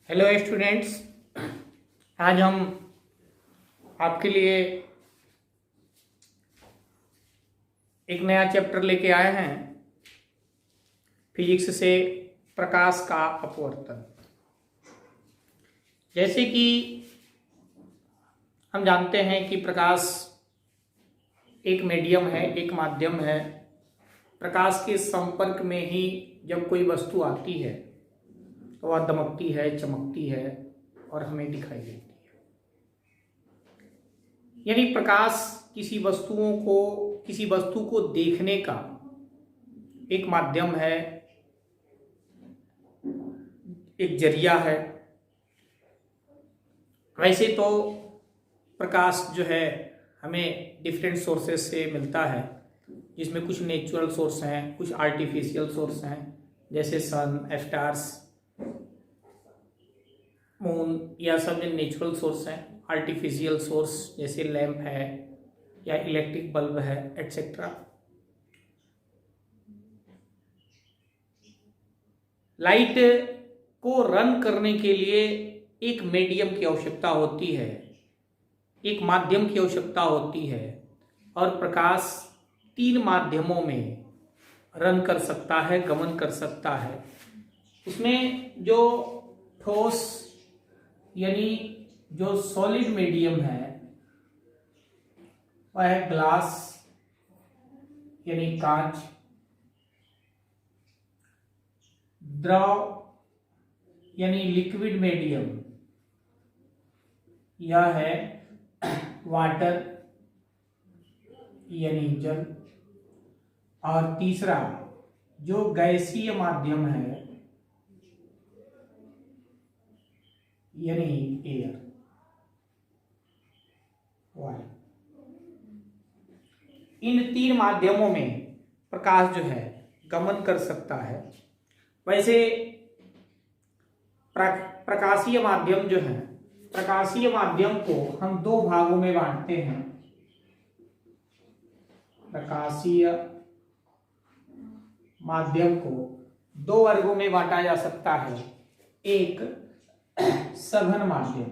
Hello students. आज हम आपके लिए एक नया चैप्टर लेके आए हैं, फिजिक्स से प्रकाश का अपवर्तन। जैसे कि हम जानते हैं कि प्रकाश एक मीडियम है, एक माध्यम है। प्रकाश के संपर्क में ही जब कोई वस्तु आती है तो वह दमकती है, चमकती है और हमें दिखाई देती है। यानी प्रकाश किसी वस्तु को देखने का एक माध्यम है, एक जरिया है। वैसे तो प्रकाश जो है हमें डिफरेंट सोर्सेस से मिलता है, जिसमें कुछ नेचुरल सोर्स हैं, कुछ आर्टिफिशियल सोर्स हैं, जैसे सन, स्टार्स, मून, या सब जो नेचुरल सोर्स हैं। आर्टिफिशियल सोर्स जैसे लैंप है या इलेक्ट्रिक बल्ब है, एटसेट्रा। लाइट को रन करने के लिए एक मीडियम की आवश्यकता होती है, एक माध्यम की आवश्यकता होती है, और प्रकाश 3 माध्यमों में रन कर सकता है, गमन कर सकता है। उसमें जो ठोस यानी जो सॉलिड मीडियम है वह है ग्लास यानी कांच। द्रव यानी लिक्विड मीडियम यह है वाटर यानी जल। और तीसरा जो गैसीय माध्यम है यानी एयर, वायु। इन 3 माध्यमों में प्रकाश जो है गमन कर सकता है। वैसे प्रकाशीय माध्यम जो है, प्रकाशीय माध्यम को हम 2 भागों में बांटते हैं। प्रकाशीय माध्यम को 2 वर्गों में बांटा जा सकता है। एक सघन माध्यम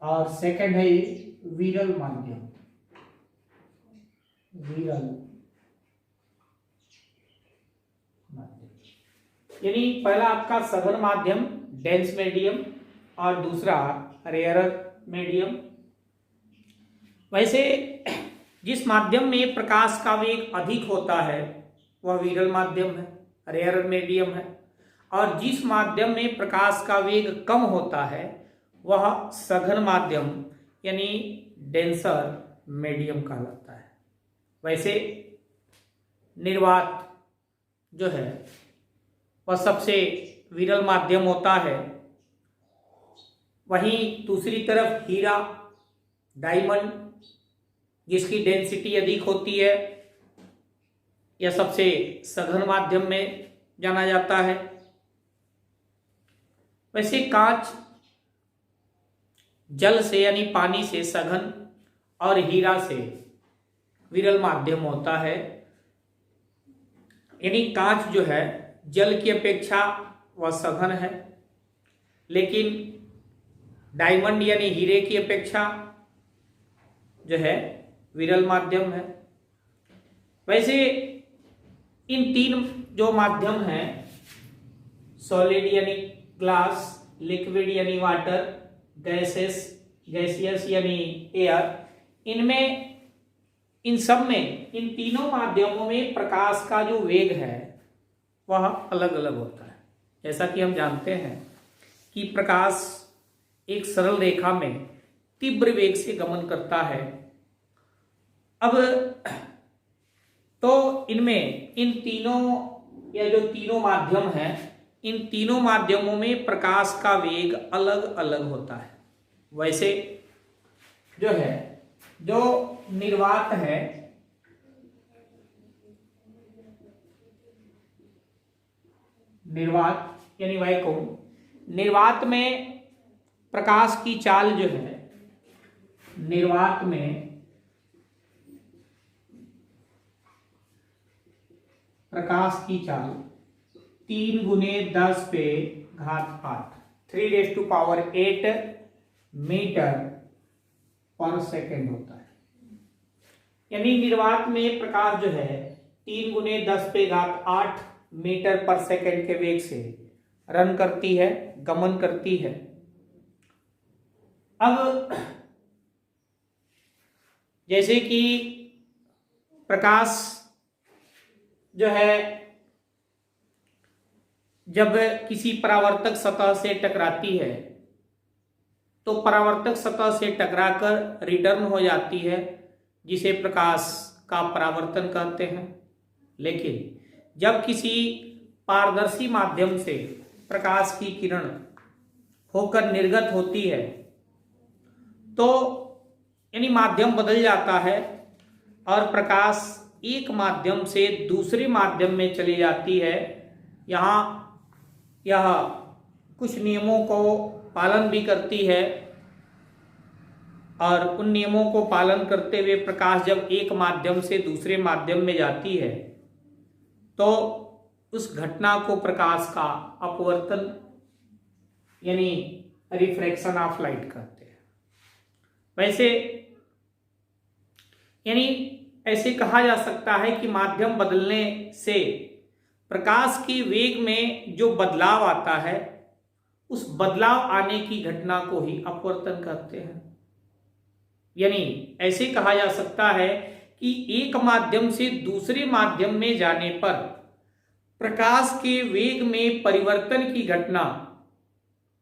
और सेकंड है विरल माध्यम। विरल माध्यम यानी पहला आपका सघन माध्यम, डेंस मीडियम, और दूसरा रेयरर मीडियम। वैसे जिस माध्यम में प्रकाश का वेग अधिक होता है वह विरल माध्यम है, रेयरर मीडियम है, और जिस माध्यम में प्रकाश का वेग कम होता है वह सघन माध्यम यानी डेंसर मीडियम कहलाता है। वैसे निर्वात जो है वह सबसे विरल माध्यम होता है। वहीं दूसरी तरफ हीरा, डायमंड, जिसकी डेंसिटी अधिक होती है, यह सबसे सघन माध्यम में जाना जाता है। वैसे कांच जल से यानी पानी से सघन और हीरा से विरल माध्यम होता है। यानी कांच जो है जल की अपेक्षा वह सघन है, लेकिन डायमंड यानी हीरे की अपेक्षा जो है विरल माध्यम है। वैसे इन 3 जो माध्यम हैं, सॉलिड यानी ग्लास, लिक्विड यानी वाटर, गैसियस यानी एयर, इन सब में, इन तीनों माध्यमों में प्रकाश का जो वेग है वह अलग अलग होता है। जैसा कि हम जानते हैं कि प्रकाश एक सरल रेखा में तीव्र वेग से गमन करता है। अब तो इनमें इन तीनों या जो तीनों माध्यम हैं, इन तीनों माध्यमों में प्रकाश का वेग अलग अलग होता है। वैसे जो है, जो निर्वात है, निर्वात यानी वैक्यूम, निर्वात में प्रकाश की चाल जो है, निर्वात में प्रकाश की चाल 3 गुने 10 पे घात 8 3⁸ मीटर पर सेकेंड होता है। यानी निर्वात में प्रकाश जो है 3 गुने 10 पे घात 8 मीटर पर सेकेंड के वेग से रन करती है, गमन करती है। अब जैसे कि प्रकाश जो है जब किसी परावर्तक सतह से टकराती है तो परावर्तक सतह से टकराकर रिटर्न हो जाती है, जिसे प्रकाश का परावर्तन कहते हैं। लेकिन जब किसी पारदर्शी माध्यम से प्रकाश की किरण होकर निर्गत होती है तो यानी माध्यम बदल जाता है और प्रकाश एक माध्यम से दूसरे माध्यम में चली जाती है। यहाँ यह कुछ नियमों को पालन भी करती है और उन नियमों को पालन करते हुए प्रकाश जब एक माध्यम से दूसरे माध्यम में जाती है तो उस घटना को प्रकाश का अपवर्तन यानी रिफ्रैक्शन ऑफ लाइट कहते हैं। वैसे यानी ऐसे कहा जा सकता है कि माध्यम बदलने से प्रकाश के वेग में जो बदलाव आता है उस बदलाव आने की घटना को ही अपवर्तन कहते हैं। यानी ऐसे कहा जा सकता है कि एक माध्यम से दूसरे माध्यम में जाने पर प्रकाश के वेग में परिवर्तन की घटना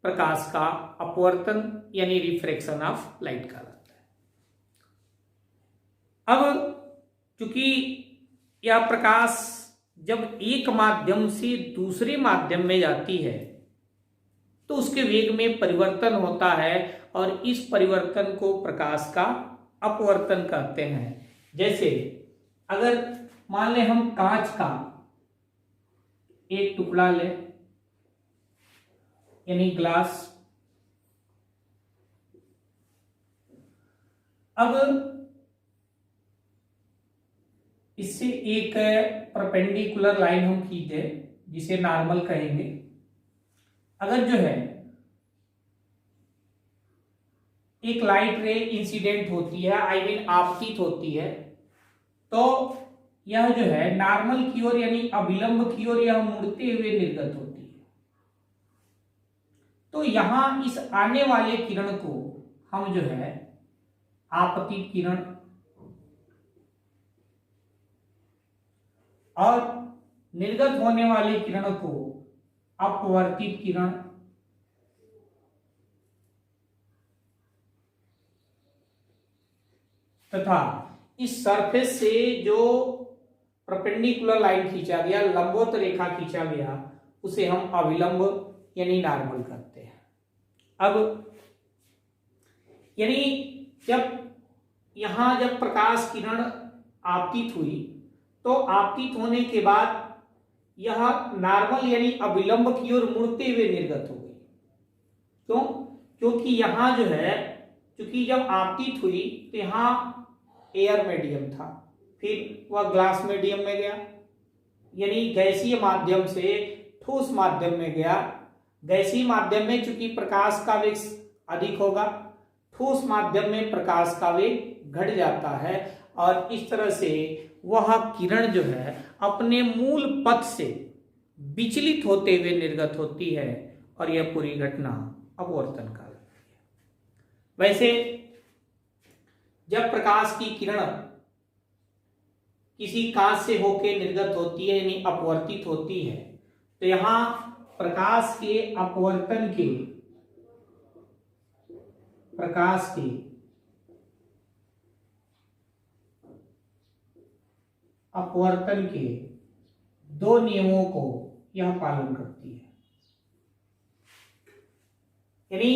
प्रकाश का अपवर्तन यानी रिफ्रैक्शन ऑफ लाइट कहलाता है। अब चूंकि यह प्रकाश जब एक माध्यम से दूसरे माध्यम में जाती है तो उसके वेग में परिवर्तन होता है और इस परिवर्तन को प्रकाश का अपवर्तन कहते हैं। जैसे अगर मान लें हम कांच का एक टुकड़ा लें यानी ग्लास, अब इससे एक परपेंडिकुलर लाइन हम खींचे जिसे नॉर्मल कहेंगे। अगर जो है एक लाइट रे इंसिडेंट होती है, आई मीन आपतित होती है, तो यह जो है नॉर्मल की ओर यानी अभिलंब की ओर यह मुड़ते हुए निर्गत होती है। तो यहां इस आने वाले किरण को हम जो है आपतित किरण और निर्गत होने वाली किरण को अपवर्तित किरण तथा इस सरफेस से जो परपेंडिकुलर लाइन खींचा गया, लंबवत रेखा खींचा गया, उसे हम अभिलंब यानी नॉर्मल करते हैं। अब यानी जब प्रकाश किरण आपतित हुई तो आपतित होने के बाद यह नॉर्मल यानी अभिलंब की ओर मुड़ते हुए निर्गत हो गई। क्यों? क्योंकि यहां जो है क्योंकि जब आपतित हुई तो यहां एयर मीडियम था, फिर वह ग्लास मीडियम में गया यानी गैसीय माध्यम से ठोस माध्यम में गया। गैसीय माध्यम में चूंकि प्रकाश का वेग अधिक होगा, ठोस माध्यम में प्रकाश का वेग घट जाता है और इस तरह से वह किरण जो है अपने मूल पथ से विचलित होते हुए निर्गत होती है और यह पूरी घटना अपवर्तन कहलाती है। वैसे जब प्रकाश की किरण किसी कांच से होकर निर्गत होती है यानी अपवर्तित होती है तो यहां प्रकाश के अपवर्तन के दो नियमों को यह पालन करती है। यानी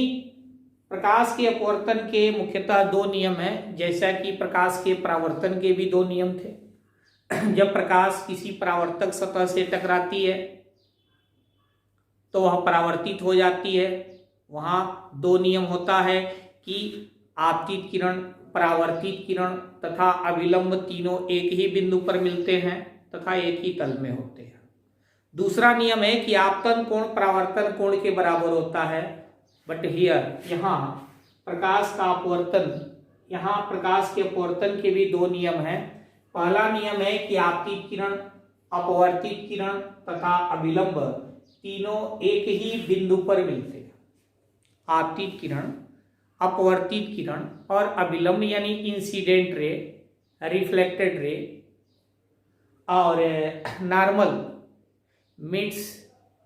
प्रकाश के अपवर्तन के मुख्यतः दो नियम हैं, जैसा कि प्रकाश के परावर्तन के भी दो नियम थे। जब प्रकाश किसी परावर्तक सतह से टकराती है तो वह परावर्तित हो जाती है। वहां दो नियम होता है कि आपतित किरण, परावर्तित किरण तथा अभिलंब तीनों एक ही बिंदु पर मिलते हैं तथा एक ही तल में होते हैं। दूसरा नियम है कि आपतन कोण परावर्तन कोण के बराबर होता है, बट हियर यहाँ प्रकाश का अपवर्तन, यहाँ प्रकाश के अपवर्तन के भी दो नियम हैं। पहला नियम है कि आपतित किरण, अपवर्तित किरण तथा अभिलंब तीनों एक ही बिंदु पर मिलते हैं। आपतित किरण, अपवर्तित किरण और अभिलंब यानी इंसिडेंट रे, रिफ्लेक्टेड रे और नॉर्मल मीट्स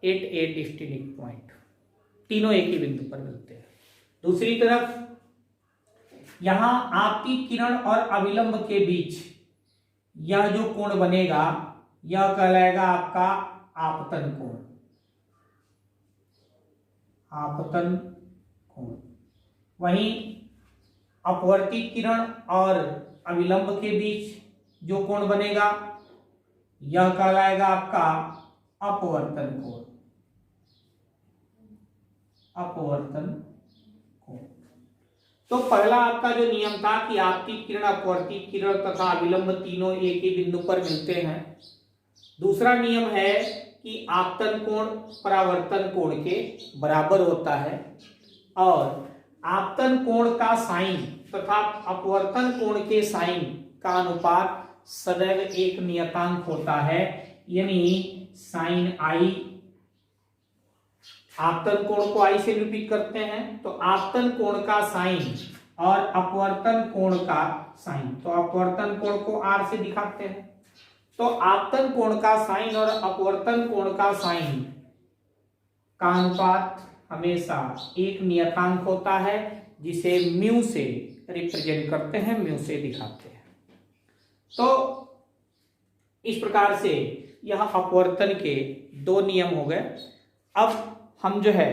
एट ए डिस्टिंक्ट पॉइंट, तीनों एक ही बिंदु पर मिलते हैं। दूसरी तरफ यहां आपतित किरण और अभिलंब के बीच यह जो कोण बनेगा यह कहलाएगा आपका आपतन कोण, आपतन कोण। वहीं अपवर्तित किरण और अभिलंब के बीच जो कोण बनेगा यह कहलाएगा आपका अपवर्तन कोण, अपवर्तन कोण। तो पहला आपका जो नियम था कि आपतित किरण, अपवर्तित किरण तथा अभिलंब तीनों एक ही बिंदु पर मिलते हैं। दूसरा नियम है कि आपतन कोण परावर्तन कोण के बराबर होता है और आपतन कोण का साइन तथा अपवर्तन कोण के साइन का अनुपात सदैव एक नियतांक होता है, यानी साइन आई। आपतन कोण को आई से निरूपित करते हैं, तो आपतन कोण का साइन और अपवर्तन कोण का साइन, तो अपवर्तन कोण को आर से दिखाते हैं। तो आपतन कोण का साइन और अपवर्तन कोण का साइन का अनुपात हमेशा एक नियतांक होता है, जिसे म्यू से रिप्रेजेंट करते हैं, म्यू से दिखाते हैं। तो इस प्रकार से यह अपवर्तन के दो नियम हो गए। अब हम जो है